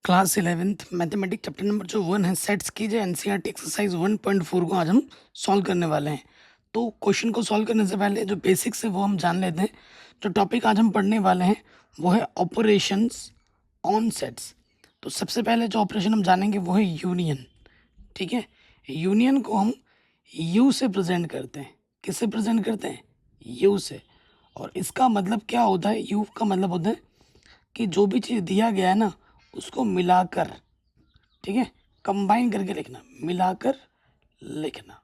Class 11th mathematics chapter number जो 1 है sets की जो एनसीईआरटी एक्सरसाइज 1.4 को आज हम सॉल्व करने वाले हैं। तो क्वेश्चन को सॉल्व करने से पहले जो बेसिक्स है वो हम जान लेते हैं। जो टॉपिक आज हम पढ़ने वाले हैं वो है ऑपरेशंस ऑन सेट्स। तो सबसे पहले जो ऑपरेशन हम जानेंगे वो है यूनियन। ठीक है, यूनियन को हम यू से प्रेजेंट करते हैं। किससे प्रेजेंट करते हैं? यू से। और इसका मतलब क्या होता है? यू का मतलब होता है कि जो भी चीज़ दिया गया है ना उसको मिलाकर, ठीक है, कंबाइन करके लिखना, मिलाकर लिखना।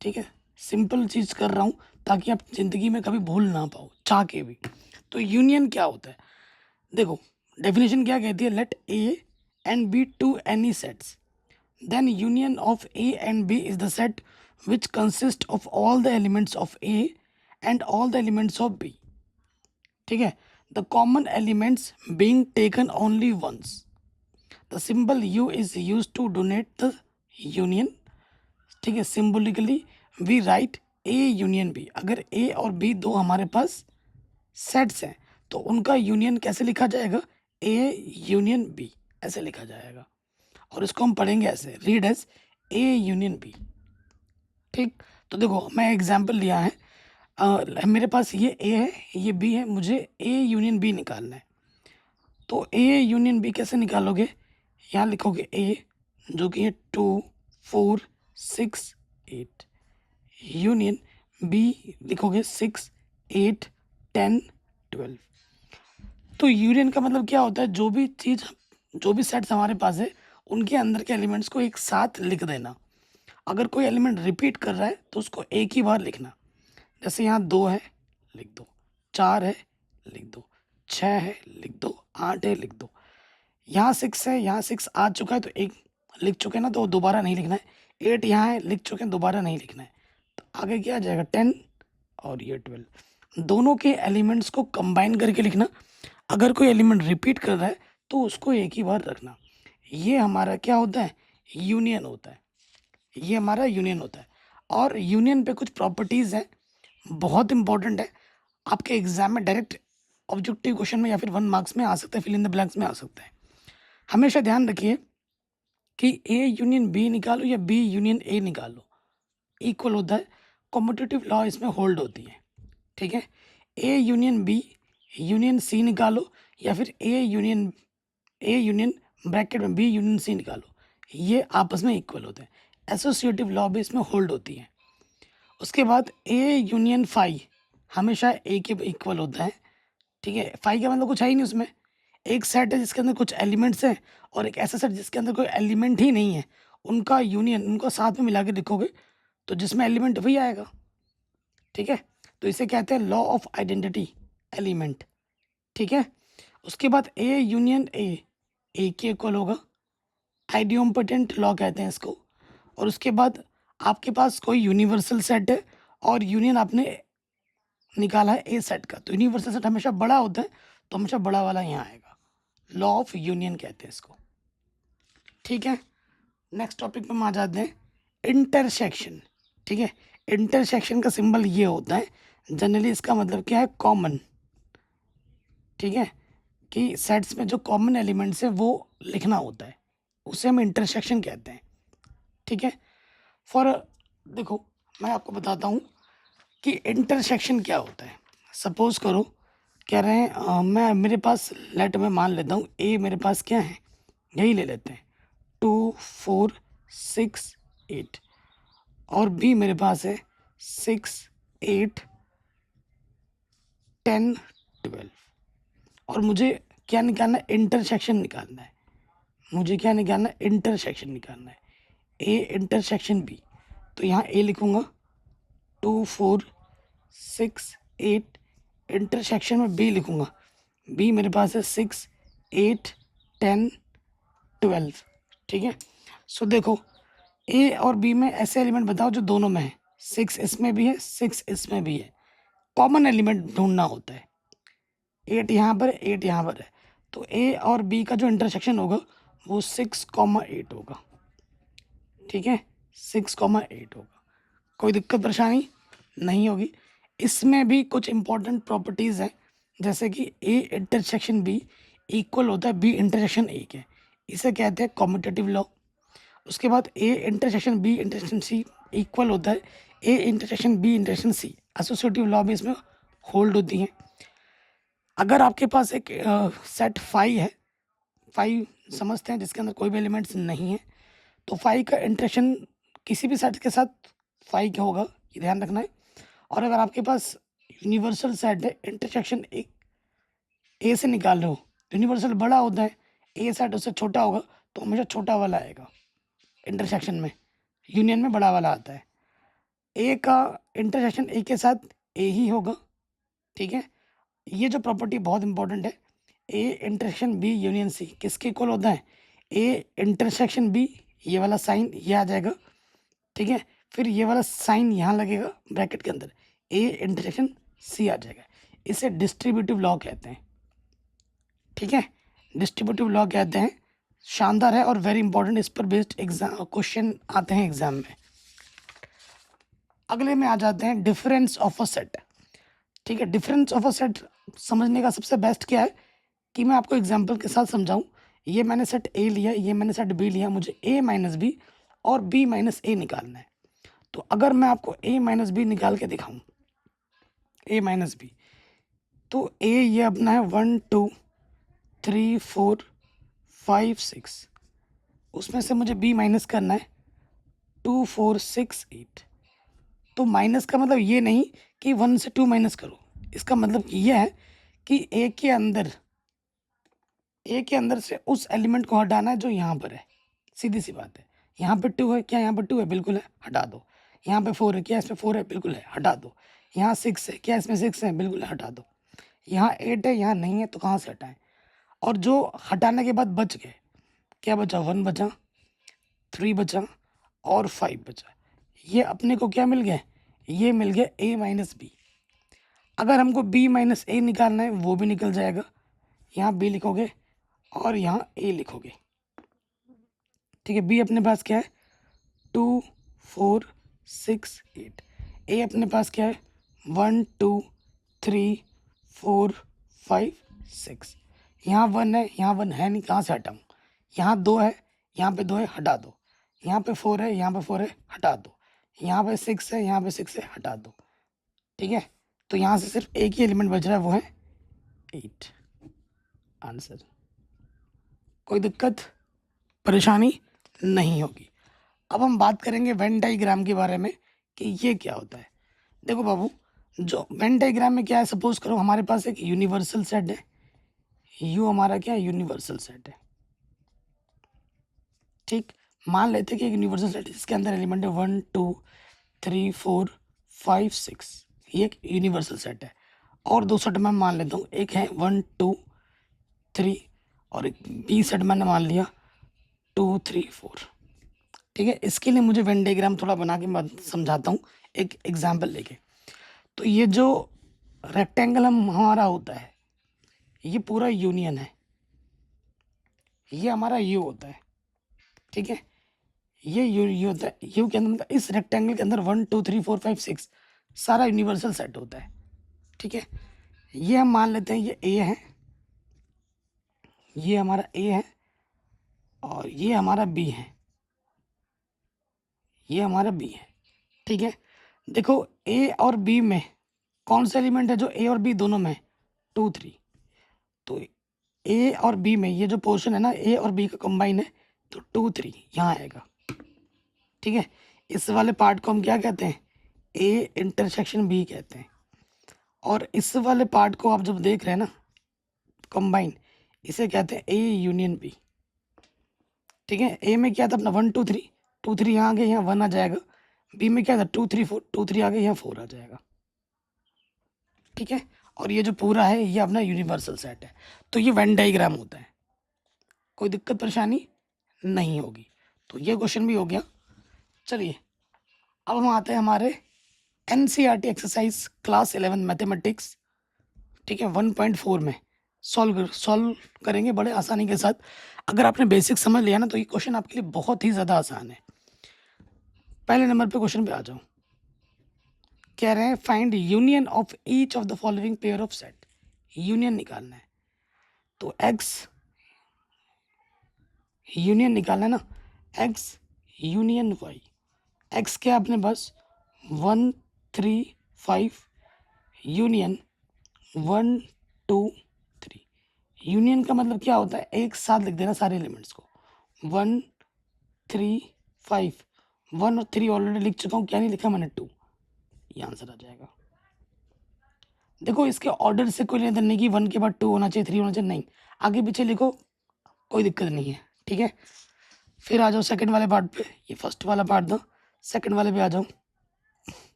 ठीक है, सिंपल चीज़ कर रहा हूँ ताकि आप ज़िंदगी में कभी भूल ना पाओ चाह के भी। तो यूनियन क्या होता है? देखो, डेफिनेशन क्या कहती है? Let A and B two any sets, then union of A and B is the set which consists of all the elements of A and all the elements of B. ठीक है, the common elements being taken only once. The symbol U is used to denote the union. ठीक है, symbolically we write A union B। अगर A और B दो हमारे पास sets हैं तो उनका यूनियन कैसे लिखा जाएगा? A यूनियन B ऐसे लिखा जाएगा। और इसको हम पढ़ेंगे ऐसे, read as A union B। ठीक, तो देखो मैं एग्जाम्पल लिया है। मेरे पास ये A है, ये B है, मुझे A यूनियन B निकालना है। तो A यूनियन B कैसे निकालोगे? यहाँ लिखोगे A जो कि है 2 4 6 8, यूनियन B लिखोगे 6 8 10 12। तो यूनियन का मतलब क्या होता है? जो भी चीज़, जो भी सेट्स हमारे पास है उनके अंदर के एलिमेंट्स को एक साथ लिख देना। अगर कोई एलिमेंट रिपीट कर रहा है तो उसको एक ही बार लिखना। जैसे यहाँ 2 है, लिख दो। 4 है, लिख दो। 6 है, लिख दो। 8 है, लिख दो। यहाँ 6 है, यहाँ 6 आ चुका है तो एक लिख चुके हैं ना, तो दोबारा नहीं लिखना है। 8 यहाँ है, लिख चुके हैं, दोबारा नहीं लिखना है। तो आगे क्या आ जाएगा? 10 और ये 12। दोनों के एलिमेंट्स को कंबाइन करके लिखना। अगर कोई एलिमेंट रिपीट कर रहा है तो उसको एक ही बार रखना। ये हमारा क्या होता है? यूनियन होता है। ये हमारा यूनियन होता है। और यूनियन पे कुछ प्रॉपर्टीज़ हैं, बहुत इंपॉर्टेंट है। आपके एग्जाम में डायरेक्ट ऑब्जेक्टिव क्वेश्चन में या फिर 1 मार्क्स में आ सकता है, फिल इन द ब्लैंक्स में आ सकता है। हमेशा ध्यान रखिए कि A यूनियन B निकालो या B यूनियन A निकालो, इक्वल होता है। कॉम्पिटिटिव लॉ इसमें होल्ड होती है। ठीक है, A union B union C निकालो या फिर A यूनियन ब्रैकेट में B यूनियन C निकालो, ये आपस में इक्वल होते हैं। एसोसिएटिव लॉ भी इसमें होल्ड होती है। उसके बाद A यूनियन फाई हमेशा A के इक्वल होता है। ठीक है, फाई का मतलब कुछ है ही नहीं उसमें। एक सेट है जिसके अंदर कुछ एलिमेंट्स हैं और एक ऐसा सेट जिसके अंदर कोई एलिमेंट ही नहीं है, उनका यूनियन, उनको साथ में मिला के लिखोगे तो जिसमें एलिमेंट वही आएगा। ठीक है, तो इसे कहते हैं लॉ ऑफ आइडेंटिटी एलिमेंट। ठीक है, उसके बाद A यूनियन A के इक्वल होगा, आइडियोम्पोटेंट लॉ कहते हैं इसको। और उसके बाद आपके पास कोई यूनिवर्सल सेट है और यूनियन आपने निकाला है ए सेट का, तो यूनिवर्सल सेट हमेशा बड़ा होता है, तो हमेशा बड़ा वाला यहाँ आएगा। लॉ ऑफ यूनियन कहते हैं इसको। ठीक है, नेक्स्ट टॉपिक पे हम आ जाते हैं, इंटरसेक्शन। ठीक है, इंटरसेक्शन का सिंबल ये होता है, जनरली इसका मतलब क्या है? कॉमन। ठीक है, कि सेट्स में जो कॉमन एलिमेंट्स है वो लिखना होता है, उसे हम इंटरसेक्शन कहते हैं। ठीक है, फॉर देखो मैं आपको बताता हूँ कि इंटरसेक्शन क्या होता है। सपोज करो कह रहे हैं मैं, मेरे पास लेट में मान लेता हूँ ए मेरे पास क्या है, यही ले लेते हैं 2 4 6 8, और बी मेरे पास है 6 8 10 12। और मुझे क्या निकालना है? इंटरसेक्शन निकालना है। मुझे क्या निकालना है? इंटरसेक्शन निकालना है। ए इंटरसेक्शन बी, तो यहाँ ए लिखूँगा 2 4 6 8, इंटरसेक्शन में बी लिखूँगा। बी मेरे पास है 6 8 10 12। ठीक है, सो देखो ए और बी में ऐसे एलिमेंट बताओ जो दोनों में है। 6 इसमें भी है, 6 इसमें भी है। कॉमन एलिमेंट ढूंढना होता है। 8 यहाँ पर है, 8 यहाँ पर है, तो ए और बी का जो इंटरसेक्शन होगा वो 6,8 होगा। ठीक है, 6,8 होगा। कोई दिक्कत परेशानी नहीं होगी। इसमें भी कुछ इंपॉर्टेंट प्रॉपर्टीज़ हैं, जैसे कि ए इंटरसेक्शन बी इक्वल होता है बी इंटरसेक्शन ए के, इसे कहते हैं कॉम्यूटेटिव लॉ। उसके बाद A intersection B intersection C equal होता है A intersection B intersection C. Associative law भी इसमें होल्ड होती है। अगर आपके पास एक सेट फाई है, फाई समझते हैं जिसके अंदर कोई भी एलिमेंट्स नहीं है, तो फाई का इंटरसेक्शन किसी भी सेट के साथ फाई क्या होगा, ये ध्यान रखना है। और अगर आपके पास यूनिवर्सल सेट है, इंटरसेक्शन एक ए से निकाल रहे हो, यूनिवर्सल बड़ा होता है, ए सेट उससे छोटा होगा, तो हमेशा छोटा वाला आएगा इंटरसेक्शन में, यूनियन में बड़ा वाला आता है। ए का इंटरसेक्शन ए के साथ ए ही होगा, ठीक है। ये जो प्रॉपर्टी बहुत इंपॉर्टेंट है, A intersection B union C किसके इक्वल होता है, ए इंटरसेक्शन बी, ये वाला साइन ये आ जाएगा, ठीक है। फिर ये वाला साइन यहाँ लगेगा ब्रैकेट के अंदर, ए इंटरसेक्शन सी आ जाएगा। इसे डिस्ट्रीब्यूटिव लॉ कहते हैं, ठीक है, डिस्ट्रीब्यूटिव लॉ कहते हैं। शानदार है और वेरी इंपॉर्टेंट, इस पर बेस्ड एग्जाम क्वेश्चन आते हैं एग्जाम में। अगले में आ जाते हैं डिफरेंस ऑफ अ सेट, ठीक है। डिफरेंस ऑफ अ सेट समझने का सबसे बेस्ट क्या है कि मैं आपको एग्जांपल के साथ समझाऊं। ये मैंने सेट ए लिया, ये मैंने सेट बी लिया, मुझे ए माइनस बी और बी माइनस ए निकालना है। तो अगर मैं आपको ए माइनस बी निकाल के दिखाऊं, ए माइनस बी, तो ए ये अपना है 1 2 3 4 5 6, उसमें से मुझे बी माइनस करना है 2 4 6 8। तो माइनस का मतलब ये नहीं कि 1 से 2 माइनस करो, इसका मतलब ये है कि ए के अंदर से उस एलिमेंट को हटाना है जो यहाँ पर है, सीधी सी बात है। यहाँ पे 2 है, क्या यहाँ पर 2 है, बिल्कुल है, हटा दो। यहाँ पे 4 है, क्या इसमें 4 है, बिल्कुल है, हटा दो। यहाँ 6 है, क्या इसमें 6 है, बिल्कुल है, हटा दो। यहाँ 8 है, यहाँ नहीं है, तो कहाँ से हटाएं। और जो हटाने के बाद बच गए, क्या बचा, 1 बचा, 3 बचा और 5 बचा। ये अपने को क्या मिल गया, ये मिल गया ए माइनस बी। अगर हमको बी माइनस ए निकालना है वो भी निकल जाएगा। यहाँ बी लिखोगे और यहाँ ए लिखोगे, ठीक है। बी अपने पास क्या है, 2 4 6 8। ए अपने पास क्या है, 1 2 3 4 5 6। यहाँ 1 है, यहाँ 1 है नहीं, कहाँ से हटाऊँ। यहाँ 2 है, यहाँ पे 2 है, हटा दो। यहाँ पे 4 है, यहाँ पे 4 है, हटा दो। यहाँ पे 6 है, यहाँ पे 6 है, हटा दो, ठीक है। तो यहाँ से सिर्फ एक ही एलिमेंट बच रहा है, वो है 8। आंसर, कोई दिक्कत परेशानी नहीं होगी। अब हम बात करेंगे वेन डायग्राम के बारे में कि ये क्या होता है। देखो बाबू, जो वेन डायग्राम में क्या है, सपोज करो हमारे पास एक यूनिवर्सल सेट है, यू हमारा क्या है, यूनिवर्सल सेट है, ठीक। मान लेते हैं कि एक यूनिवर्सल सेट है जिसके अंदर एलिमेंट है 1 2 3 4 5 6, ये एक यूनिवर्सल सेट है। और दो सेट मैं मान लेता हूँ, एक है 1 2 3 और एक बी सेट मैंने मान लिया 2 3 4, ठीक है। इसके लिए मुझे वेन डायग्राम थोड़ा बना के मैं समझाता हूँ एक एग्जाम्पल लेके। तो ये जो रेक्टेंगल हमारा होता है, ये पूरा यूनियन है, ये हमारा यू होता है, ठीक है। ये यू होता है, यू के अंदर मतलब इस रेक्टेंगल के अंदर 1 2 3 4 5 6 सारा यूनिवर्सल सेट होता है, ठीक है। ये हम मान लेते हैं ये ए है, ये हमारा ए है और ये हमारा बी है, ये हमारा बी है, ठीक है। देखो ए और बी में कौन सा एलिमेंट है जो ए और बी दोनों में है, 2 3। तो ए और बी में ये जो पोर्शन है ना, ए और बी का कंबाइन है, तो 2 3 यहाँ आएगा, ठीक है। इस वाले पार्ट को हम क्या कहते हैं, ए इंटरसेक्शन बी कहते हैं। और इस वाले पार्ट को आप जब देख रहे हैं ना कंबाइन, इसे कहते हैं ए यूनियन बी, ठीक है। ए में क्या था अपना 1 2 3, 2 3 यहाँ आ गया, यहाँ 1 आ जाएगा। बी में क्या था 2 3 4, 2 3 आ गया, यहाँ 4 आ जाएगा, ठीक है। और ये जो पूरा है ये अपना यूनिवर्सल सेट है। तो ये वेन डायग्राम होता है, कोई दिक्कत परेशानी नहीं होगी। तो ये क्वेश्चन भी हो गया। चलिए अब हम आते हैं हमारे NCERT एक्सरसाइज क्लास 11 मैथमेटिक्स, ठीक है, 1.4 में सॉल्व करेंगे बड़े आसानी के साथ। अगर आपने बेसिक समझ लिया ना तो ये क्वेश्चन आपके लिए बहुत ही ज़्यादा आसान है। पहले नंबर पे क्वेश्चन पे आ जाओ। कह रहे हैं find union of each of the following pair of set, union निकालना है। तो x यूनियन निकालना है ना, एक्स यूनियन वाई। एक्स क्या है अपने पास 1 3 5 यूनियन 1 2 3। यूनियन का मतलब क्या होता है, एक साथ लिख देना सारे एलिमेंट्स को। 1 3 5, 1 और 3 ऑलरेडी लिख चुका हूँ, क्या नहीं लिखा मैंने 2, ये आंसर आ जाएगा। देखो इसके ऑर्डर से कोई लेना देना नहीं कि 1 के बाद 2 होना चाहिए 3 होना चाहिए, नहीं, आगे पीछे लिखो कोई दिक्कत नहीं है, ठीक है। फिर आ जाओ सेकंड वाले पार्ट पे, ये फर्स्ट वाला पार्ट दो, सेकंड वाले पे आ जाओ,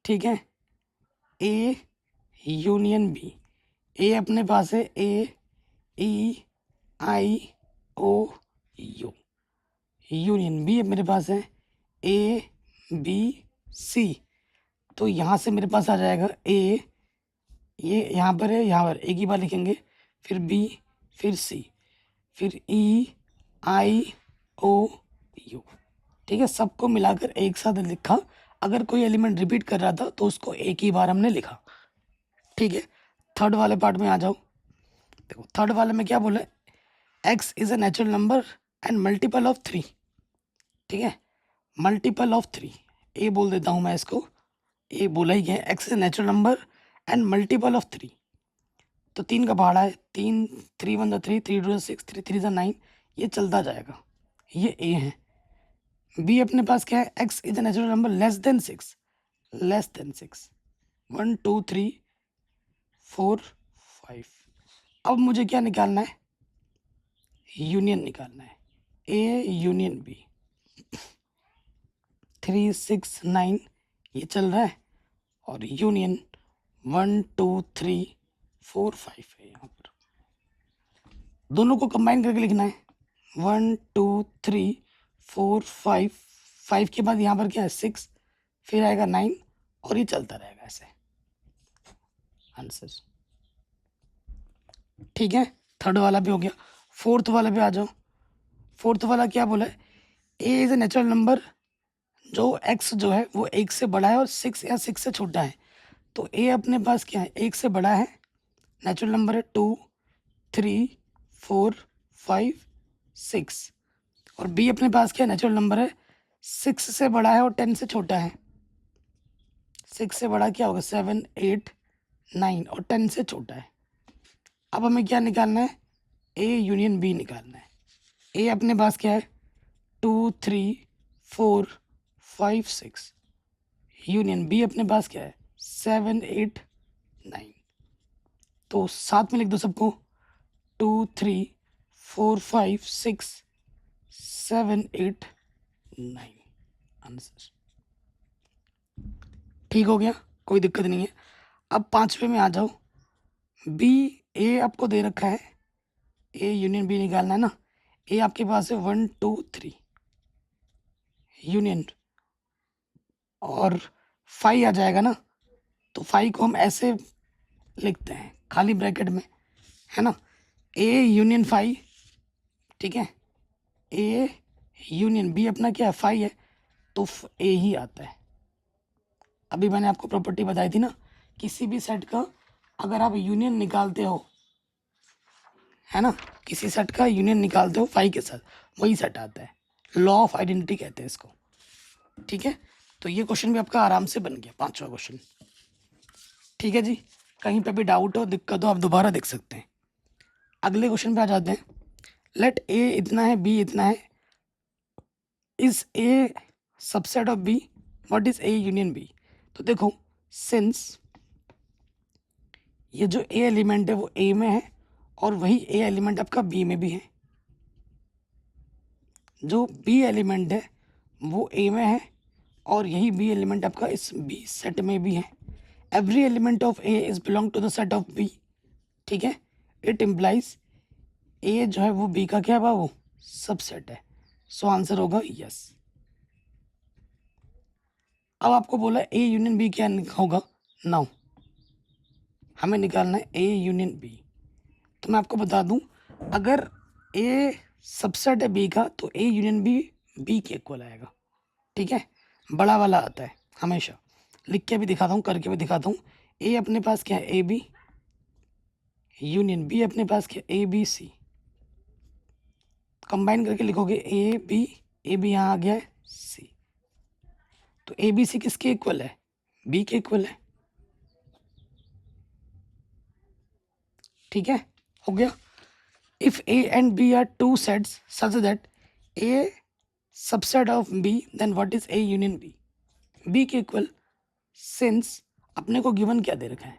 ठीक है। ए यूनियन बी, ए अपने पास है ए ई आई ओ यू, यूनियन बी मेरे पास है ए बी सी, तो यहाँ से मेरे पास आ जाएगा ए, ये यहाँ पर है, यहाँ पर एक ही बार लिखेंगे, फिर बी, फिर सी, फिर ई आई ओ यू, ठीक है। सबको मिलाकर एक साथ लिखा, अगर कोई एलिमेंट रिपीट कर रहा था तो उसको एक ही बार हमने लिखा, ठीक है। थर्ड वाले पार्ट में आ जाओ, देखो थर्ड वाले में क्या बोला, x is a natural number and multiple of 3, ठीक है, मल्टीपल ऑफ 3, ए बोल देता हूँ मैं इसको, ए बोला ही गया, x is natural number and multiple of 3, तो 3 का पहाड़ा है, 3 3 1 3 3 2 6 3 3 9, ये चलता जाएगा, ये ए है। बी अपने पास क्या है, x is a natural number less than 6, less than 6, 1 2 3 4 5। अब मुझे क्या निकालना है, यूनियन निकालना है, ए यूनियन बी, 3 6 9 ये चल रहा है, और यूनियन 1 2 3 4 5 है, यहाँ पर दोनों को कंबाइन करके लिखना है, 1 2 3 4 5, 5 के बाद यहाँ पर क्या है 6, फिर आएगा 9, और ये चलता रहेगा ऐसे, आंसर, ठीक है। थर्ड वाला भी हो गया, फोर्थ वाला भी आ जाओ। फोर्थ वाला क्या बोला है, ए इज ए नेचुरल नंबर, जो एक्स जो है वो 1 से बड़ा है और 6 या 6 से छोटा है, तो ए अपने पास क्या है 1 से बड़ा है, नेचुरल नंबर है 2 3 4 5 6, और बी अपने पास क्या है नेचुरल नंबर है 6 से बड़ा है और 10 से छोटा है, 6 से बड़ा क्या होगा 7 8 9, और 10 से छोटा है। अब हमें क्या निकालना है, ए यूनियन बी निकालना है। ए अपने पास क्या है 2 3 4 5 6, यूनियन बी अपने पास क्या है 7 8 9, तो साथ में लिख दो सबको, 2 3 4 5 6 7 8 9, आंसर, ठीक हो गया, कोई दिक्कत नहीं है। अब पांचवे में आ जाओ, बी, ए आपको दे रखा है, ए यूनियन बी निकालना है ना, ए आपके पास है 1 2 3 यूनियन, और 5 आ जाएगा ना, तो 5 को हम ऐसे लिखते हैं खाली ब्रैकेट में, है ना, ए यूनियन 5, ठीक है, ए यूनियन बी अपना क्या है 5 है, तो ए ही आता है। अभी मैंने आपको प्रॉपर्टी बताई थी ना, किसी भी सेट का अगर आप यूनियन निकालते हो, है ना, किसी सेट का यूनियन निकालते हो 5 के साथ, वही सेट आता है, लॉ ऑफ आइडेंटिटी कहते हैं इसको, ठीक है। तो ये क्वेश्चन भी आपका आराम से बन गया, पांचवा क्वेश्चन, ठीक है जी। कहीं पे भी डाउट हो दिक्कत हो आप दोबारा देख सकते हैं। अगले क्वेश्चन पे आ जाते हैं, लेट ए इतना है बी इतना है, is A subset of B, what is A union B. तो देखो सिंस ये जो ए एलिमेंट है वो ए में है, और वही ए एलिमेंट आपका बी में भी है, जो बी एलिमेंट है वो ए में है, और यही बी एलिमेंट आपका इस बी सेट में भी है। Every element of A is belong to the set of B, ठीक है। इट इम्प्लाइज ए जो है वो बी का क्या है वो सबसेट है, सो आंसर होगा यस। अब आपको बोला ए यूनियन बी क्या होगा, नाउ हमें निकालना है ए यूनियन बी। तो मैं आपको बता दूं, अगर ए सबसेट है बी का तो ए यूनियन बी बी के इक्वल आएगा, ठीक है, बड़ा वाला आता है हमेशा। लिख के भी दिखाता हूँ, करके भी दिखाता हूँ। ए अपने पास क्या है ए बी, यूनियन बी अपने पास क्या ए बी सी, कंबाइन करके लिखोगे ए बी यहाँ आ गया है सी, तो ए बी सी किसके इक्वल है, बी के इक्वल है, ठीक है, हो गया। If A and B are two sets such that A subset of B, then what is A union B, B के इक्वल। सिंस अपने को गिवन क्या दे रखा है,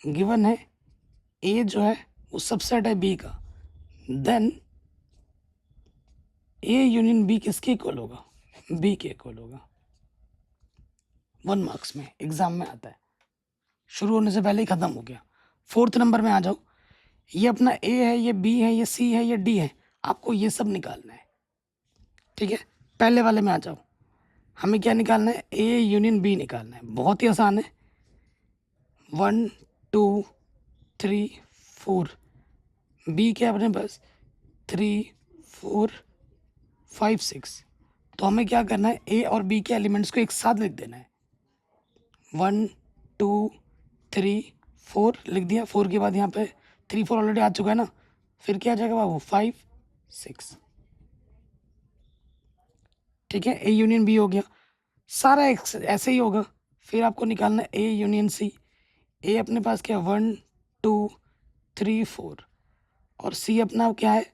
गिवन है ए जो है वो सबसेट है बी का, देन ए यूनियन बी किसके इक्वल होगा, बी के इक्वल होगा। 1 मार्क्स में एग्जाम में आता है, शुरू होने से पहले ही खत्म हो गया। 4th नंबर में आ जाओ, ये अपना ए है, ये बी है, ये सी है, ये डी है, आपको ये सब निकालना है, ठीक है। पहले वाले में आ जाओ, हमें क्या निकालना है, ए यूनियन बी निकालना है, बहुत ही आसान है। 1 2 3 4, बी के अपने पास 3 4 5 6, तो हमें क्या करना है, ए और बी के एलिमेंट्स को एक साथ लिख देना है। 1 2 3 4 लिख दिया, 4 के बाद यहाँ पे 3 4 ऑलरेडी आ चुका है ना, फिर क्या आ जाएगा बाबू 5 6, ठीक है। ए यूनियन बी हो गया, सारा ऐसे ही होगा। फिर आपको निकालना है ए यूनियन सी, ए अपने पास क्या है 1 2 3 4, और सी अपना क्या है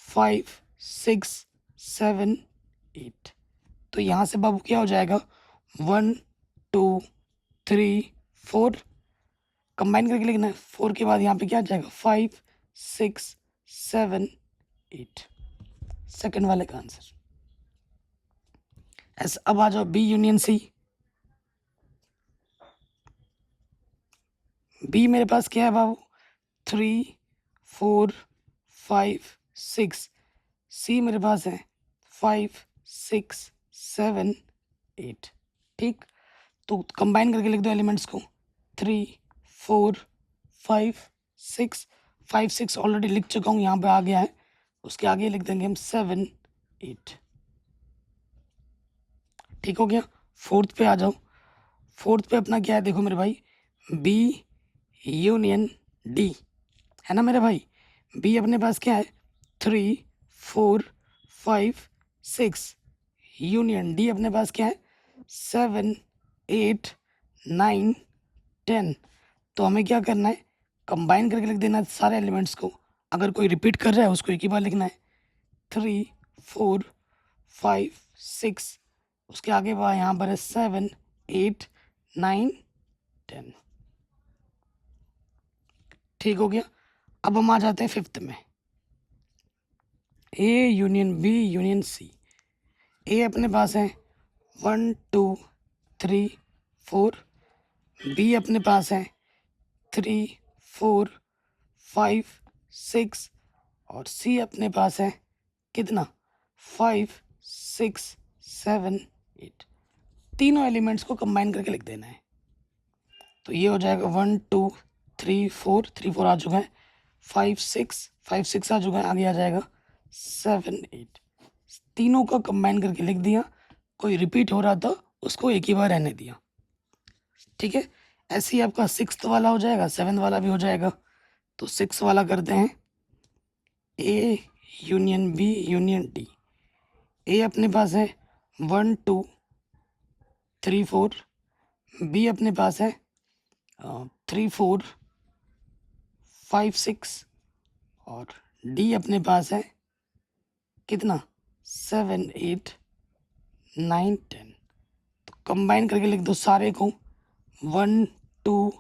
5 6 7 8, तो यहाँ से बाबू क्या हो जाएगा 1 2 3 4, कंबाइन करके लिखना है, 4 के बाद यहाँ पे क्या आ जाएगा 5 6 7 8, सेकंड वाले का आंसर। ऐसे अब आ जाओ बी यूनियन सी, बी मेरे पास क्या है बाबू 3 4 5 6, सी मेरे पास है 5 6 7 8, ठीक। तो कंबाइन करके लिख दो एलिमेंट्स को, 3 4 5 6, 5 6 ऑलरेडी लिख चुका हूँ, यहाँ पे आ गया है, उसके आगे लिख देंगे हम 7 8, ठीक हो गया। 4th पे आ जाओ, 4th पे अपना क्या है देखो मेरे भाई, बी यूनियन डी है ना मेरे भाई, बी अपने पास क्या है 3 4 5 6, यूनियन डी अपने पास क्या है 7 8 9 10, तो हमें क्या करना है, कंबाइन करके लिख देना है सारे एलिमेंट्स को, अगर कोई रिपीट कर रहा है उसको एक ही बार लिखना है, 3 4 5 6, उसके आगे बाद यहाँ पर है 7 8 9 10, ठीक हो गया। अब हम आ जाते हैं 5th में, A union B union C, A अपने पास है 1 2 3 4, बी अपने पास है 3 4 5 6, और सी अपने पास है कितना 5 6 7 8, तीनों एलिमेंट्स को कंबाइन करके लिख देना है, तो ये हो जाएगा 1 2 3 4, 3 4 आ चुका है, 5 6 आ चुका है, आगे आ जाएगा 7 8, तीनों को कंबाइन करके लिख दिया, कोई रिपीट हो रहा था उसको एक ही बार रहने दिया, ठीक है। ऐसे ही आपका 6th वाला हो जाएगा, 7th वाला भी हो जाएगा, तो 6 वाला करते हैं, A union B union D, A अपने पास है 1 2 3 4, बी अपने पास है 3 4 5 6, और डी अपने पास है कितना 7 8 9 10, तो कंबाइन करके लिख दो सारे को, 1 2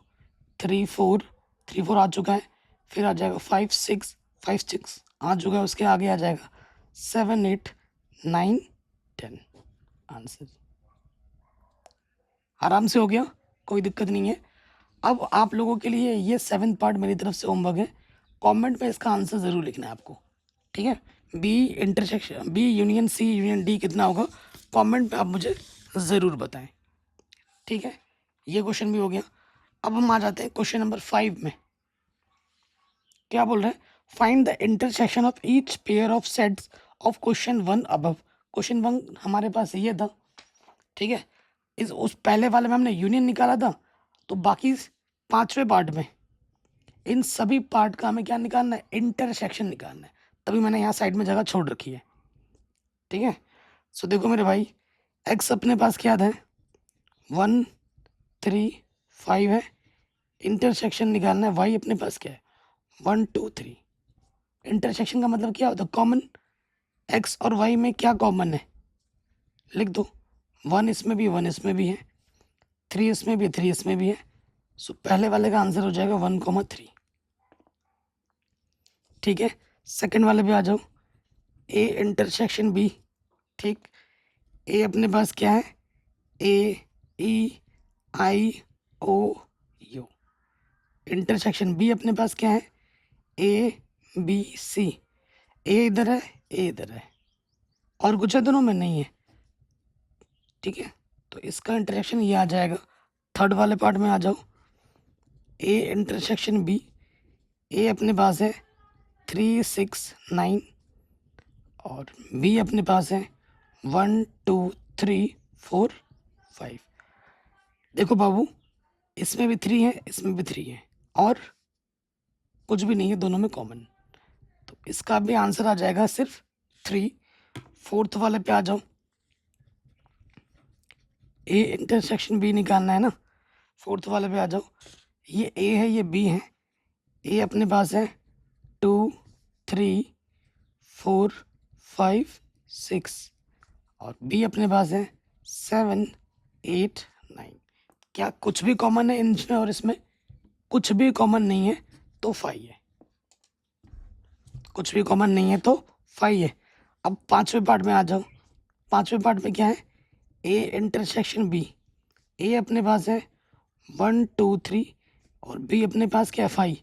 3 4 आ चुका है, फिर आ जाएगा 5 6 आ चुका है, उसके आगे आ जाएगा 7 8 9 10, आंसर आराम से हो गया, कोई दिक्कत नहीं है। अब आप लोगों के लिए ये 7th पार्ट मेरी तरफ से होमवर्क है, कमेंट में इसका आंसर ज़रूर लिखना है आपको, ठीक है। B union C union D कितना होगा, कमेंट में आप मुझे ज़रूर बताएं, ठीक है। ये क्वेश्चन भी हो गया। अब हम आ जाते हैं क्वेश्चन नंबर 5 में, क्या बोल रहे हैं, find the intersection of each pair of sets of question 1 above. Question 1 हमारे पास ये था, ठीक है। उस पहले वाले में हमने यूनियन निकाला था, तो बाकी 5वें पार्ट में इन सभी पार्ट का हमें क्या निकालना है, इंटरसेक्शन निकालना है। तभी मैंने यहाँ साइड में जगह छोड़ रखी है। ठीक है, सो देखो मेरे भाई, एक्स अपने पास क्या है, 1 3 5 है। इंटरसेक्शन निकालना है, वाई अपने पास क्या है, 1 2 3। इंटरसेक्शन का मतलब क्या होता है, कॉमन। एक्स और वाई में क्या कॉमन है, लिख दो। 1 इसमें भी, 1 इसमें भी है, 3 इसमें भी, 3 इसमें भी है। सो पहले वाले का आंसर हो जाएगा 1,3। ठीक है, सेकंड वाले पे आ जाओ, ए इंटरसेक्शन बी। ठीक, ए अपने पास क्या है, ए ई आई ओ यू। इंटरसेक्शन बी अपने पास क्या है, ए बी सी। ए इधर है, ए इधर है, और कुछ है दोनों में नहीं है। ठीक है, तो इसका इंटरसेक्शन ये आ जाएगा। थर्ड वाले पार्ट में आ जाओ, ए इंटरसेक्शन बी। ए अपने पास है 3 6 9, और बी अपने पास है 1 2 3 4 5। देखो बाबू, इसमें भी 3 है, इसमें भी 3 है, और कुछ भी नहीं है दोनों में कॉमन। तो इसका भी आंसर आ जाएगा सिर्फ 3। फोर्थ वाले पे आ जाओ, ए इंटरसेक्शन बी निकालना है ना। फोर्थ वाले पे आ जाओ, ये ए है, ये बी है। ए अपने पास है 2 3 4 5 6, और बी अपने पास है 7 8 9। क्या कुछ भी कॉमन है इनमें और इसमें, कुछ भी कॉमन नहीं है तो 5 है। कुछ भी कॉमन नहीं है तो 5 है। अब पांचवें पार्ट में आ जाओ। पांचवें पार्ट में क्या है, ए इंटरसेक्शन बी। ए अपने पास है 1 2 3, और बी अपने पास क्या है 5।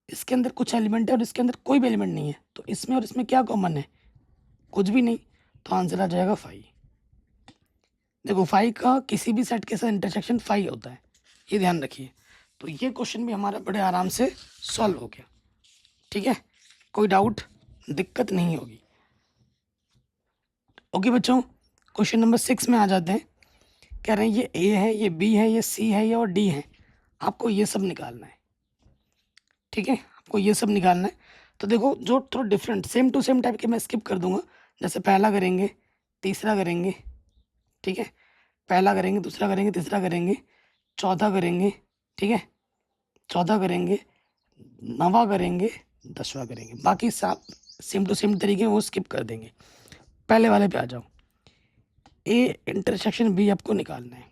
इसके अंदर कुछ एलिमेंट है और इसके अंदर कोई भी एलिमेंट नहीं है, तो इसमें और इसमें क्या कॉमन है, कुछ भी नहीं। तो आंसर आ जाएगा 5। देखो 5 का किसी भी सेट के साथ इंटरसेक्शन 5 होता है, ये ध्यान रखिए। तो ये क्वेश्चन भी हमारा बड़े आराम से सॉल्व हो गया। ठीक है, कोई डाउट, दिक्कत नहीं होगी। ओके बच्चों, क्वेश्चन नंबर 6 में आ जाते हैं। कह रहे हैं ये ए है, ये बी है, ये सी है, ये और डी है। आपको ये सब निकालना है। ठीक है, आपको ये सब निकालना है। तो देखो, जो थोड़ा different same to same type के मैं स्किप कर दूंगा। जैसे पहला करेंगे, तीसरा करेंगे। ठीक है, पहला करेंगे, दूसरा करेंगे, तीसरा करेंगे, चौथा करेंगे। ठीक है, चौथा करेंगे, नवा करेंगे, 10वां करेंगे। बाकी सब सेम टू सेम तरीके वो स्किप कर देंगे। पहले वाले पे आ जाओ, ए इंटरसेक्शन बी आपको निकालना है।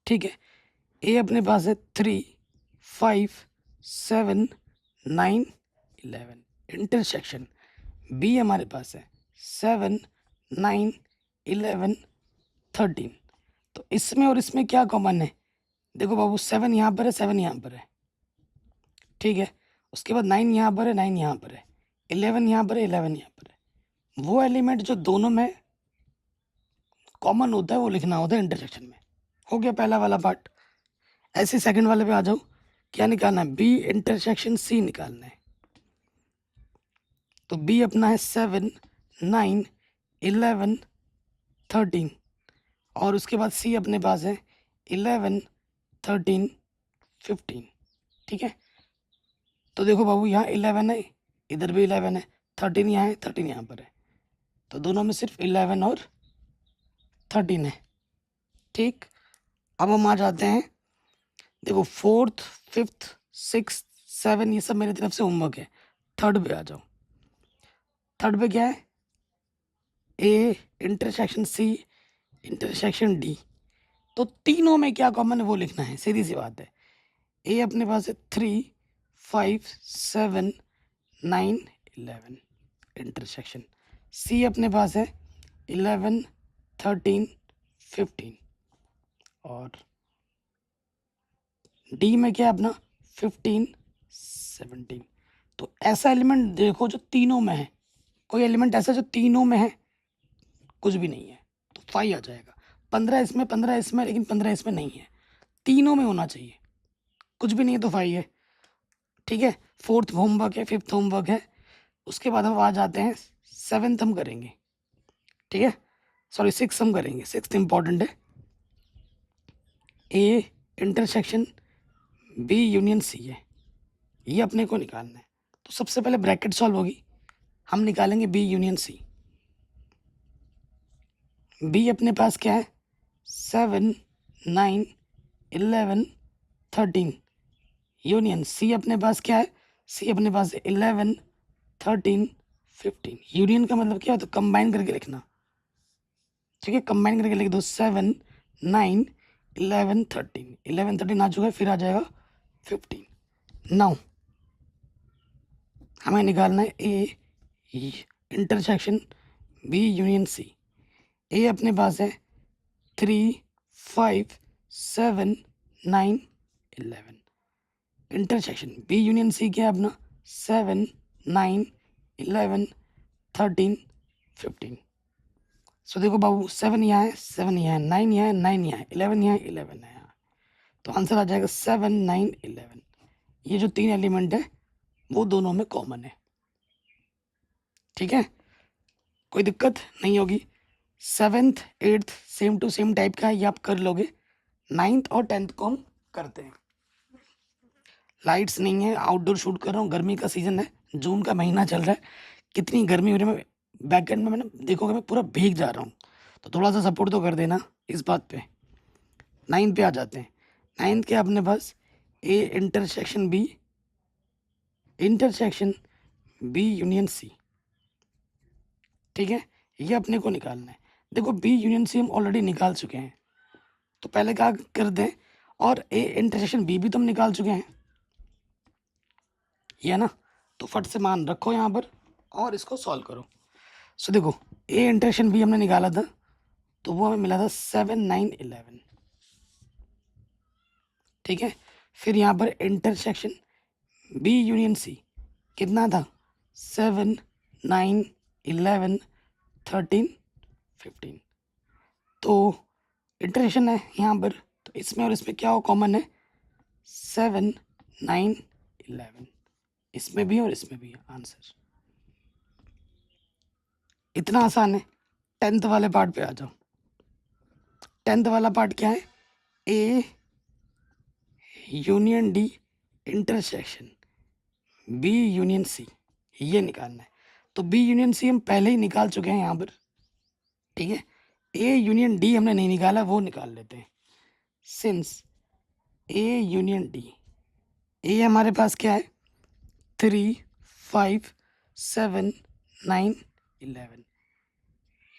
ठीक है, ए अपने पास है 3 5 7 9 11। इंटरसेक्शन बी हमारे पास है 7 9 11 13। तो इसमें और इसमें क्या कॉमन है, देखो बाबू, 7 यहाँ पर है, 7 यहाँ पर है। ठीक है, उसके बाद 9 यहाँ पर है, 9 यहाँ पर है, 11 यहाँ पर है, 11 यहाँ पर है। वो एलिमेंट जो दोनों में कॉमन होता है वो लिखना होता है इंटरसेक्शन में। हो गया पहला वाला पार्ट। ऐसे सेकंड वाले पे आ जाओ, क्या निकालना है, बी इंटरसेक्शन सी निकालना है। तो बी अपना है 7 9 11 13, और उसके बाद सी अपने पास है 11 13 15। ठीक है, तो देखो बाबू, यहाँ 11 है, इधर भी 11 है, 13 यहाँ है, 13 यहाँ पर है। तो दोनों में सिर्फ 11 और 13 है। ठीक, अब हम आ जाते हैं, देखो 4th 5th 6th 7 ये सब मेरी तरफ से होमवर्क है। थर्ड पे आ जाओ। थर्ड पे क्या है, A intersection C intersection D. तो तीनों में क्या कॉमन है वो लिखना है, सीधी सी बात है। ए अपने पास है 3 5 7 9 11 इंटरसेक्शन। सी अपने पास है 11 13 15, और डी में क्या है अपना 15 17। तो ऐसा एलिमेंट देखो जो तीनों में है, कोई एलिमेंट ऐसा जो तीनों में है, कुछ भी नहीं है, तो 5 आ जाएगा। 15 इसमें, 15 इसमें, लेकिन 15 इसमें नहीं है, तीनों में होना चाहिए। कुछ भी नहीं है तो 5 है। ठीक है, 4th होमवर्क है, 5th होमवर्क है। उसके बाद हम आ जाते हैं 7th हम करेंगे। ठीक है, सॉरी 6th हम करेंगे। 6th इंपॉर्टेंट है, A intersection B union C है, ये अपने को निकालना है। तो सबसे पहले ब्रैकेट सॉल्व होगी, हम निकालेंगे बी यूनियन सी। बी अपने पास क्या है 7 9 11 13 यूनियन सी अपने पास क्या है, सी अपने पास 11 13 15। यूनियन का मतलब क्या होता है कंबाइन करके लिखना, ठीक है, कंबाइन करके लिख दो 7 9 11 13 11 13 आ चुका है, फिर आ जाएगा 15। नाउ हमें निकालना है A intersection B union C. A अपने पास है 3 5 7 9 11। इंटरसेक्शन बी यूनियन सी क्या है अपना 7 9 11 13 15। सो देखो बाबू 7 यहाँ है 7 यहाँ है 9 यहाँ है 9 यहाँ है 11 यहाँ है 11 है यहाँ, तो आंसर आ जाएगा 7 9 11। ये जो तीन एलिमेंट है वो दोनों में कॉमन है, ठीक है, कोई दिक्कत नहीं होगी। 7th 8th same to same type का है, ये आप कर लोगे। 9th और 10th को हम करते हैं। लाइट्स नहीं है, आउटडोर शूट कर रहा हूँ, गर्मी का सीजन है, जून का महीना चल रहा है, कितनी गर्मी हो रही है। मैं बैकएंड में मैंने देखोगे मैं पूरा भीग जा रहा हूँ, तो थोड़ा सा सपोर्ट तो कर देना इस बात पे। 9th पे आ जाते हैं। 9th के अपने पास A intersection B union C, ठीक है, ये अपने को निकालना है। देखो बी यूनियन सी हम ऑलरेडी निकाल चुके हैं, तो पहले क्या कर दें, और ए इंटरसेक्शन बी भी तो हम निकाल चुके हैं, ये है ना, तो फट से मान रखो यहाँ पर और इसको सॉल्व करो। सो देखो ए इंटरसेक्शन बी हमने निकाला था, तो वो हमें मिला था 7 9 11, ठीक है। फिर यहाँ पर इंटरसेक्शन बी यूनियन सी कितना था 7 9 11 13 15। तो इंटरसेक्शन है यहाँ पर, तो इसमें और इसमें क्या कॉमन है 7 9 11, इसमें भी और इसमें भी। आंसर इतना आसान है। 10th वाले पार्ट पे आ जाओ। 10th वाला पार्ट क्या है, A union D intersection B union C, ये निकालना है। तो बी यूनियन सी हम पहले ही निकाल चुके हैं यहाँ पर, ठीक है। ए यूनियन डी हमने नहीं निकाला, वो निकाल लेते हैं। सिंस ए यूनियन डी, ए हमारे पास क्या है 3 5 7 9 11,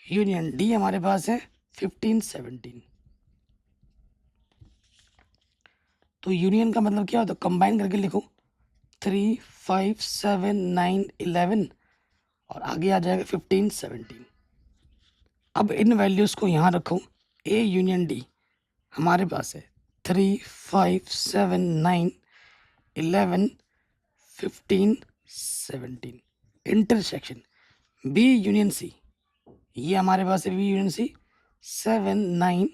यूनियन डी हमारे पास है 15 17। तो यूनियन का मतलब क्या होता है, कंबाइन करके लिखो 3 5 7 9 11 और आगे आ जाएगा 15 17। अब इन वैल्यूज़ को यहाँ रखो, ए यूनियन डी हमारे पास है 3 5 7 9 11 15 17। इंटरसेक्शन बी यूनियन सी, ये हमारे पास है बी यूनियन सी 7 9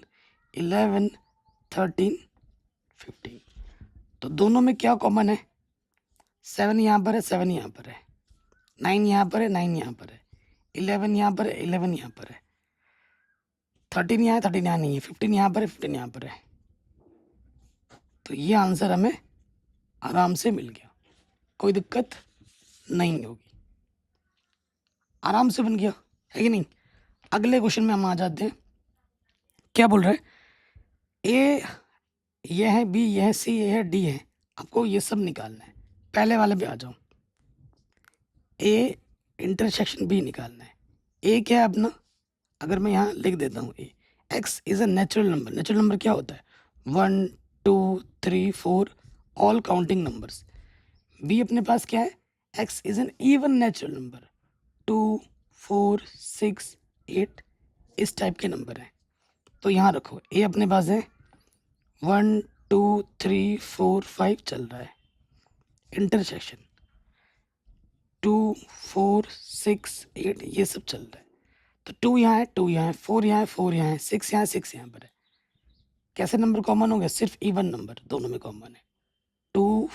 11 13 15। तो दोनों में क्या कॉमन है, 7 यहाँ पर है 7 यहाँ पर है, 9 यहाँ पर है 9 यहाँ पर है, 11 यहाँ पर है 11 यहाँ पर है, 13 यहाँ है 13 यहाँ नहीं है, 15 यहाँ पर है 15 यहाँ पर है। तो ये आंसर हमें आराम से मिल गया, कोई दिक्कत नहीं होगी, आराम से बन गया, है कि नहीं। अगले क्वेश्चन में हम आ जाते हैं। क्या बोल रहे हैं, ए ये है, बी ये है, सी ये है, डी है, आपको ये सब निकालना है। पहले वाले पे आ जाओ, ए इंटरसेक्शन बी निकालना है। ए क्या है अपना, अगर मैं यहाँ लिख देता हूँ A, x is a natural number. Natural number क्या होता है 1 2 3 4 ऑल काउंटिंग नंबर्स। बी अपने पास क्या है, x is an even natural number 2 4 6 8, इस टाइप के नंबर हैं। तो यहाँ रखो ए अपने पास है 1 2 3 4 5 चल रहा है। इंटरसेक्शन 2 4 6 8 ये सब चल रहा है। तो 2 यहाँ है 2 यहाँ है 4 यहाँ है 4 यहाँ है 6 यहाँ 6 यहाँ पर है। कैसे नंबर कॉमन हो गया, सिर्फ इवन नंबर दोनों में कॉमन है। 2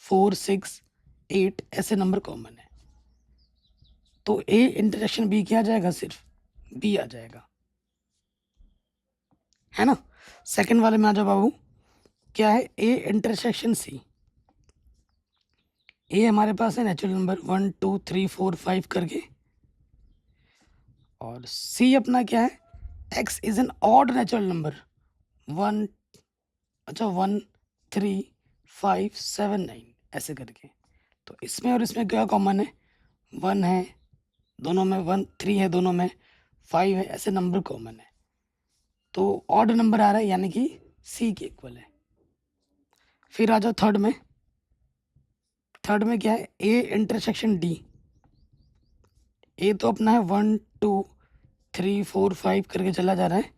4 6 8 ऐसे नंबर कॉमन है। तो ए इंटरसेक्शन बी क्या आ जाएगा, सिर्फ बी आ जाएगा, है ना। सेकंड वाले में आ जाओ बाबू, क्या है ए इंटरसेक्शन सी। ए हमारे पास है नेचुरल नंबर 1 2 3 4 5 करके, और सी अपना क्या है, x is an odd natural number 1, अच्छा 1 3 5 7 9 ऐसे करके। तो इसमें और इसमें क्या कॉमन है, 1 है दोनों में, 1 3 है दोनों में, 5 है, ऐसे नंबर कॉमन है। तो ऑड नंबर आ रहा है यानी कि सी के इक्वल है। फिर आ जाओ थर्ड में। थर्ड में क्या है, ए इंटरसेक्शन डी। ए तो अपना है 1 2 3 4 5 करके चला जा रहा है।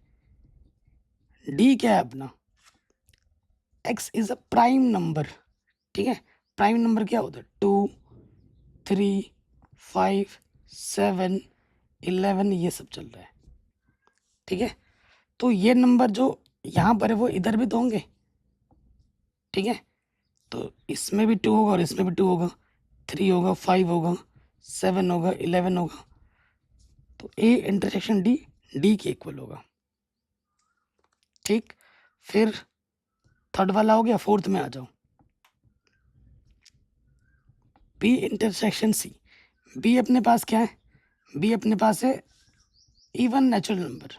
डी क्या है अपना, x is a prime number. ठीक है, प्राइम नंबर क्या होता है, 2 3 5 7 11 ये सब चल रहा है। ठीक है, तो ये नंबर जो यहाँ पर है वो इधर भी तो होंगे। ठीक है, तो इसमें भी 2 होगा और इसमें भी 2 होगा, 3 होगा, 5 होगा, 7 होगा, 11 होगा। तो ए इंटरसेक्शन डी डी के इक्वल होगा। ठीक, फिर थर्ड वाला हो गया। फोर्थ में आ जाओ, बी इंटरसेक्शन सी। बी अपने पास क्या है, बी अपने पास है इवन नेचुरल नंबर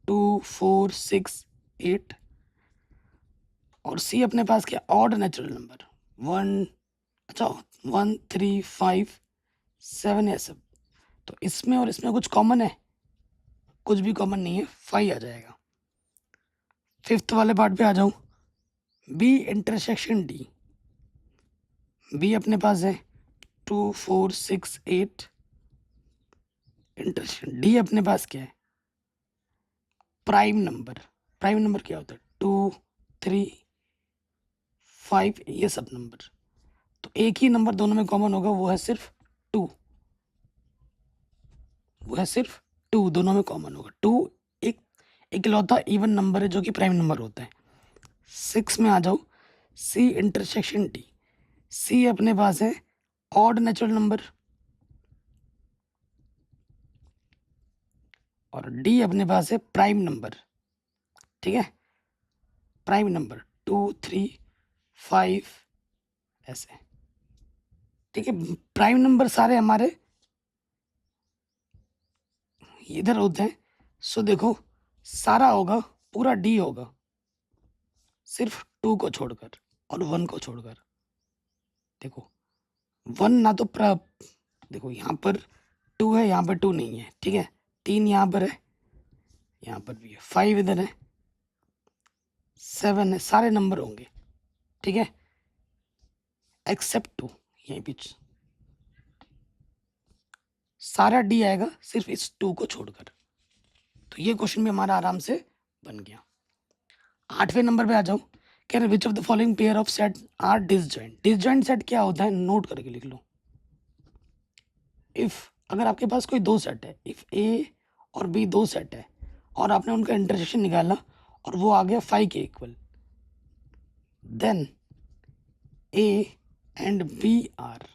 2 4 6 8, और सी अपने पास क्या, ऑड नेचुरल नंबर 1, अच्छा 1 3 5 7 ये सब। तो इसमें और इसमें कुछ कॉमन है, कुछ भी कॉमन नहीं है, 5 आ जाएगा। फिफ्थ वाले पार्ट पे आ जाऊं, बी इंटरसेक्शन डी। बी अपने पास है 2 4 6 8, इंटरसेक्शन डी अपने पास क्या है, प्राइम नंबर। प्राइम नंबर क्या होता है, 2 3 5 ये सब नंबर। तो एक ही नंबर दोनों में कॉमन होगा, वो है सिर्फ 2, वो है सिर्फ 2, दोनों में कॉमन होगा 2। एक इकलौता इवन नंबर है जो कि प्राइम नंबर होता है। 6 में आ जाओ, सी इंटरसेक्शन डी। सी अपने पास है ऑड नेचुरल नंबर, और डी अपने पास है प्राइम नंबर। ठीक है, प्राइम नंबर 2 3 5 ऐसे। ठीक है, प्राइम नंबर सारे हमारे इधर होते हैं। सो देखो, सारा होगा पूरा डी होगा, सिर्फ 2 को छोड़कर और 1 को छोड़कर। देखो 1 ना तो देखो यहाँ पर 2 है, यहाँ पर 2 नहीं है। ठीक है, 3 यहाँ पर है, यहाँ पर भी है, 5 इधर है, 7 है, सारे नंबर होंगे। ठीक है, एक्सेप्ट 2, यहीं बीच सारा डी आएगा सिर्फ इस 2 को छोड़कर। तो ये क्वेश्चन भी हमारा आराम से बन गया। 8वें नंबर पे आ जाओ, कह रहे which of the following pair of set are disjoint. Disjoint set क्या होता है, नोट करके लिख लो। इफ अगर आपके पास कोई दो सेट है, इफ ए और बी दो सेट है और आपने उनका इंटरसेक्शन निकाला और वो आ गया 5 के equal, then A and B are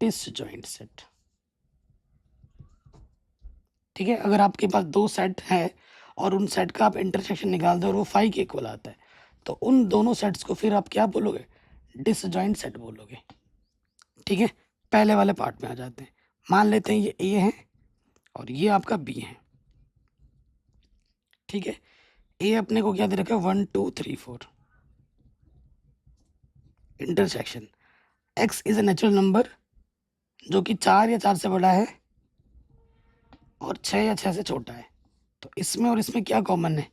disjoint set. ठीक है, अगर आपके पास दो सेट है और उन सेट का आप इंटरसेक्शन निकाल दो और वो 5 के इक्वल आता है, तो उन दोनों सेट्स को फिर आप क्या बोलोगे, डिसजॉइंट सेट बोलोगे। ठीक है, पहले वाले पार्ट में आ जाते हैं। मान लेते हैं ये ए है और ये आपका बी है। ठीक है, ए अपने को क्या दे रखा है, 1 2 3 4 intersection. X is a natural number जो कि 4 या 4 से बड़ा है और 6 या 6 से छोटा है। तो इसमें और इसमें क्या कॉमन है,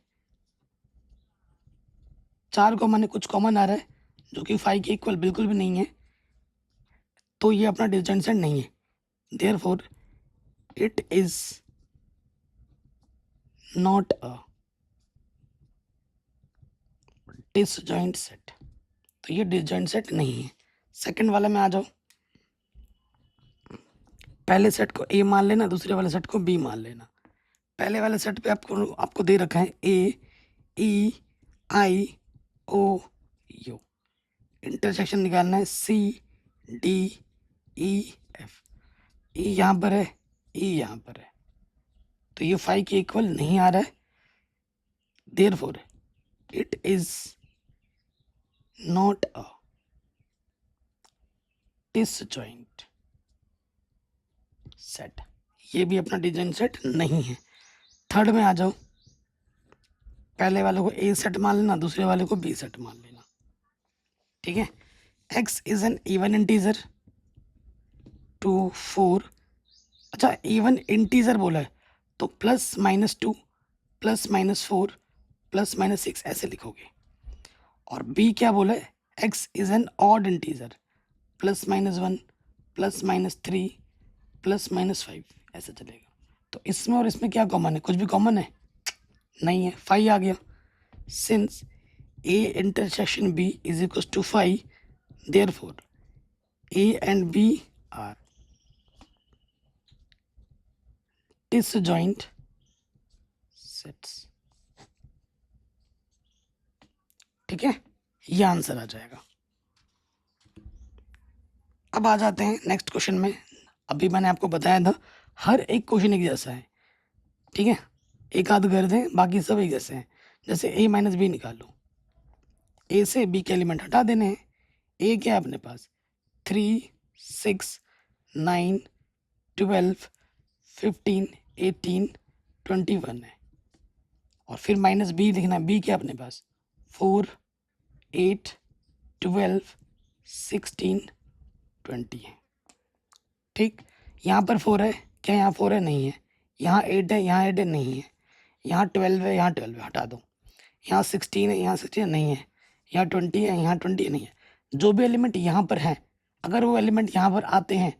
4 कॉमन है, कुछ कॉमन आ रहा है जो कि 5 के इक्वल बिल्कुल भी नहीं है। तो ये अपना डिसजॉइंट सेट नहीं है, therefore it is not a disjoint set. तो ये डिसजॉइंट सेट नहीं है। सेकंड वाले में आ जाओ, पहले सेट को ए मान लेना, दूसरे वाले सेट को बी मान लेना। पहले वाले सेट पे आपको दे रखा है ए ई आई ओ यू, इंटरसेक्शन निकालना है सी डी ई एफ। ई यहाँ पर है, ई यहाँ पर है, तो ये 5 के इक्वल नहीं आ रहा है, therefore it is not a disjoint set, ये भी अपना डिसजॉइंट सेट नहीं है। थर्ड में आ जाओ, पहले वाले को ए सेट मान लेना, दूसरे वाले को बी सेट मान लेना, ठीक है। X is an even integer 2 4, अच्छा इवन इंटीजर बोला है तो +-2 +-4 +-6 ऐसे लिखोगे। और बी क्या बोला है, x is an odd integer +-1 +-3 +-5 ऐसे चलेगा। तो इसमें और इसमें क्या कॉमन है, कुछ भी कॉमन है नहीं है, 5 आ गया। Since a intersection b is equal to 5, therefore a and b are disjoint sets, ठीक है, ये आंसर आ जाएगा। अब आ जाते हैं नेक्स्ट क्वेश्चन में। अभी मैंने आपको बताया था हर एक क्वेश्चन एक जैसा है, ठीक है, एक आध कर दें, बाकी सब एक जैसे हैं। जैसे a - b निकालो, a से b के एलिमेंट हटा देने हैं। a क्या है अपने पास, 3 6 9 12 15 18 21 है। और फिर -b लिखना है, b क्या है अपने पास, 4 8 12 16 20 है, ठीक। यहाँ पर 4 है क्या, यहाँ 4 है नहीं है, यहाँ 8 है, यहाँ 8 है नहीं है, यहाँ 12 है, यहाँ 12 है हटा दो, यहाँ 16 है, यहाँ 16 नहीं है, यहाँ 20 है, यहाँ 20 नहीं है। जो भी एलिमेंट यहाँ पर हैं, अगर वो एलिमेंट यहाँ पर आते हैं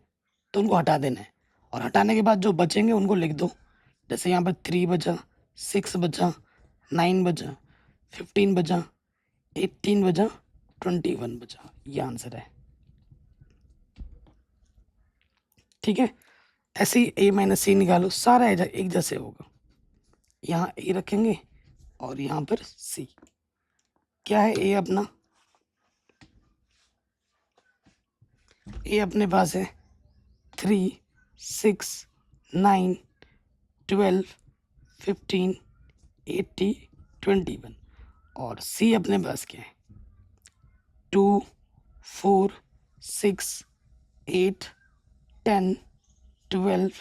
तो उनको हटा देना है, और हटाने के बाद जो बचेंगे उनको लिख दो। जैसे यहाँ पर 3 बचा, 6 बचा, 9 बचा, 15 बचा, 18 बचा, 21 बचा, ये आंसर है, ठीक है। ऐसे ही a - c निकालो, सारा एक जैसे होगा। यहाँ a रखेंगे और यहाँ पर c, क्या है a अपना, a अपने पास है 3 6 9 12 15 80 21, और c अपने पास क्या है, 2 4 6 8 10 12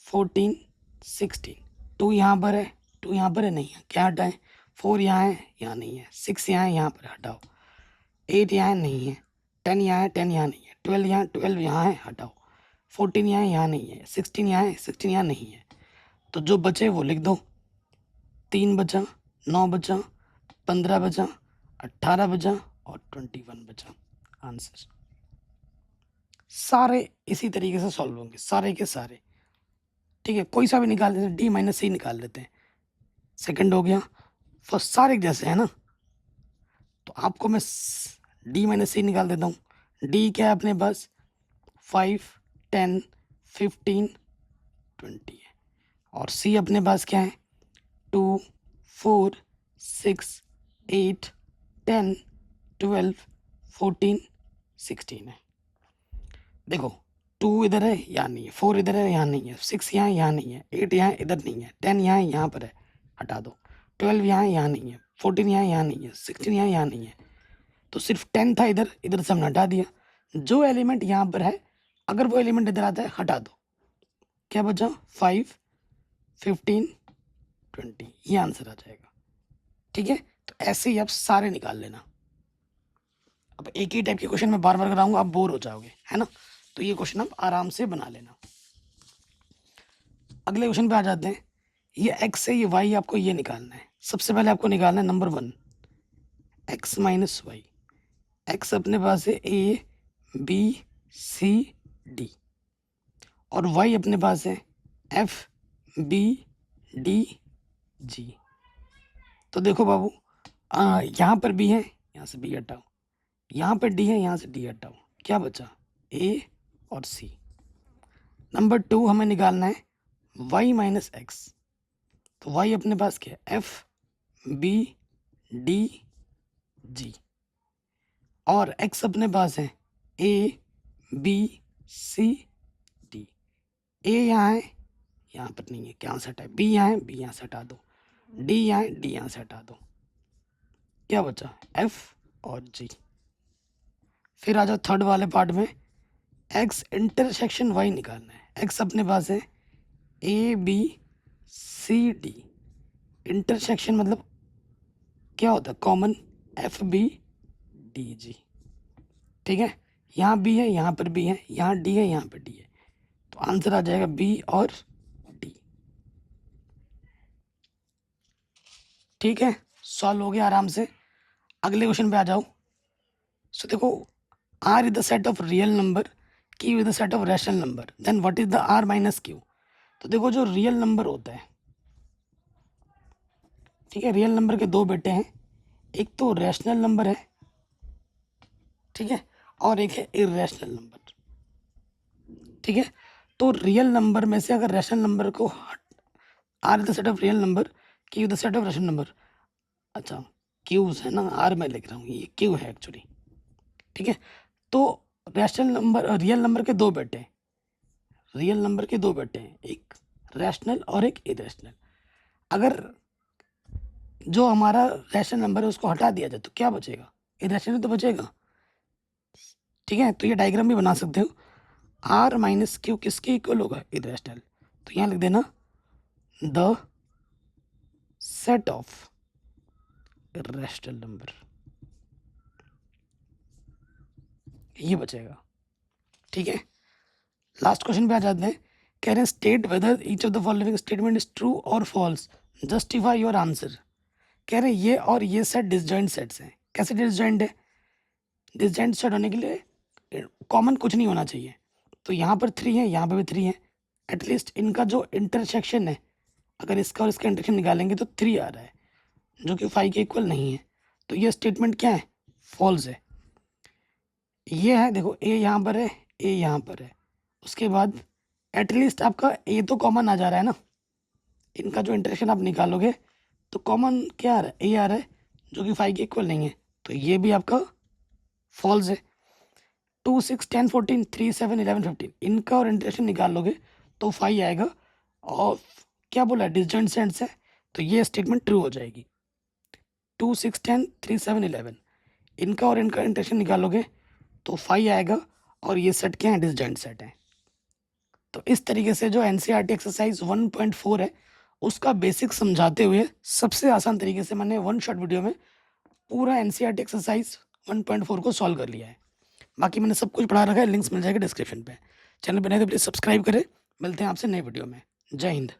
14 16। 2 यहाँ पर है, 2 यहाँ पर है नहीं है, क्या हटाएं, 4 यहाँ है, यहाँ नहीं है, 6 यहाँ है, यहाँ पर हटाओ, 8 यहाँ है नहीं है, 10 यहाँ है, 10 यहाँ नहीं है, 12 यहाँ है हटाओ, 14 यहाँ है, यहाँ नहीं है, 16 यहाँ है, 16 यहाँ नहीं है। तो जो बचे वो लिख दो, 3 बचा, 9 बचा, 15 बचा, 18 बचा और 21 बचा, आंसर। सारे इसी तरीके से सॉल्व होंगे, सारे के सारे, ठीक है। कोई सा भी निकाल देते हैं, d - c निकाल लेते हैं, सेकंड हो गया, फर्स्ट सारे एक जैसे है ना, तो आपको मैं d - c निकाल देता हूँ। d क्या है अपने पास, 5 10 15 20 है, और c अपने पास क्या है, 2 4 6 8 10 12 14 16 है। देखो 2 इधर है, यहाँ नहीं है, 4 इधर है, यहाँ नहीं है, 6 यहाँ है, यहाँ नहीं है, 8 यहाँ है, इधर नहीं है, 10 यहाँ है, यहाँ पर है, हटा दो, 12 यहाँ है, यहाँ नहीं है, 14 यहाँ है, यहाँ नहीं है, 16 यहाँ है, यहाँ नहीं है। तो सिर्फ 10 था इधर, इधर से हमने हटा दिया। जो एलिमेंट यहाँ पर है, अगर वो एलिमेंट इधर आता है हटा दो, क्या बचा, 5 15 20, ये आंसर आ जाएगा, ठीक है। तो ऐसे ही आप सारे निकाल लेना। अब एक ही टाइप के क्वेश्चन मैं बार बार कराऊंगा, आप बोर हो जाओगे, है ना, तो ये क्वेश्चन आप आराम से बना लेना। अगले क्वेश्चन पे आ जाते हैं। ये x से ये y आपको ये निकालना है। सबसे पहले आपको निकालना है नंबर 1, x - y। x अपने पास है a b c d, और y अपने पास है f b d g। तो देखो बाबू, यहाँ पर b है, यहाँ से b हटाओ, यहाँ पर d है, यहाँ से d हटाओ, क्या बचा, a और c। नंबर 2 हमें निकालना है y - x। तो y अपने पास क्या है, f b d g, और x अपने पास है a b c d। a यहाँ है, यहाँ पर नहीं है, क्या से हटाए, b यहाँ है, b यहाँ से हटा दो, d यहाँ है, d यहाँ से हटा दो, क्या बचा, f और g। फिर आ जाओ थर्ड वाले पार्ट में, एक्स इंटरसेक्शन वाई निकालना है। एक्स अपने पास है A B C D, intersection मतलब क्या होता है, common, F B D G. ठीक है, यहाँ बी है, यहाँ पर बी है, यहाँ डी है, यहाँ पर डी है, तो आंसर आ जाएगा बी और डी। ठीक है, सॉल्व हो गया आराम से। अगले क्वेश्चन पे आ जाओ। सो देखो, R is the set of real number, Q is the set of rational number, then what is the R minus Q. तो देखो जो रियल नंबर होता है, ठीक है, रियल नंबर के दो बेटे हैं, एक तो रैशनल नंबर है, ठीक है, और एक है इरेशनल नंबर। ठीक है, तो रियल नंबर में से अगर रैशनल नंबर को R is the set of real number, Q the set of rational number, अच्छा क्यूज है ना, आर में लिख रहा हूँ, ये क्यू है एक्चुअली। ठीक है, तो रैशनल नंबर, रियल नंबर के दो बेटे हैं, रियल नंबर के दो बेटे हैं, एक रैशनल और एक इरेशनल। अगर जो हमारा रैशनल नंबर है उसको हटा दिया जाए तो क्या बचेगा, इरेशनल तो बचेगा। ठीक है, तो ये डायग्राम भी बना सकते हो, आर माइनस क्यू किसके इक्वल होगा, इरेशनल। तो यहाँ लिख देना the set of rational number, ये बचेगा। ठीक है, लास्ट क्वेश्चन पे आ जाते हैं। कह रहे हैं state whether each of the following statement is true और फॉल्स, जस्टिफाई योर आंसर। कह रहे हैं ये और ये सेट डिसजॉइंट सेट्स हैं। कैसे डिसजॉइंट है, डिसजॉइंट सेट होने के लिए कॉमन कुछ नहीं होना चाहिए। तो यहाँ पर 3 है, यहाँ पर भी 3 है, एटलीस्ट इनका जो इंटरसेक्शन है, अगर इसका और इसका इंटरसेक्शन निकालेंगे तो 3 आ रहा है, जो कि 5 के इक्वल नहीं है। तो ये स्टेटमेंट क्या है, फॉल्स है। ये है, देखो ए यहाँ पर है, ए यहाँ पर है, उसके बाद एटलीस्ट आपका ए तो कॉमन आ जा रहा है ना, इनका जो इंटरेक्शन आप निकालोगे तो कॉमन क्या आ रहा है, ए आ रहा है, जो कि 5 के इक्वल नहीं है, तो ये भी आपका फॉल्स है। 2 6 10 14 3 7 11 15 इनका और इंटरेक्शन निकाल लोगे तो 5 आएगा, और क्या बोला है, डिसजॉइंट सेट्स है, तो ये स्टेटमेंट ट्रू हो जाएगी। 2 6 10 3 7 11 इनका और इनका इंटरेक्शन निकालोगे तो 5 आएगा, और ये सेट क्या है, डिसजॉइंट सेट है। तो इस तरीके से जो एनसीईआरटी एक्सरसाइज 1.4 है उसका बेसिक समझाते हुए सबसे आसान तरीके से मैंने वन शॉट वीडियो में पूरा एनसीईआरटी एक्सरसाइज 1.4 को सॉल्व कर लिया है। बाकी मैंने सब कुछ पढ़ा रखा है, लिंक्स मिल जाएगा डिस्क्रिप्शन पे। चैनल पर नहीं तो प्लीज़ सब्सक्राइब करें। मिलते हैं आपसे नए वीडियो में। जय हिंद।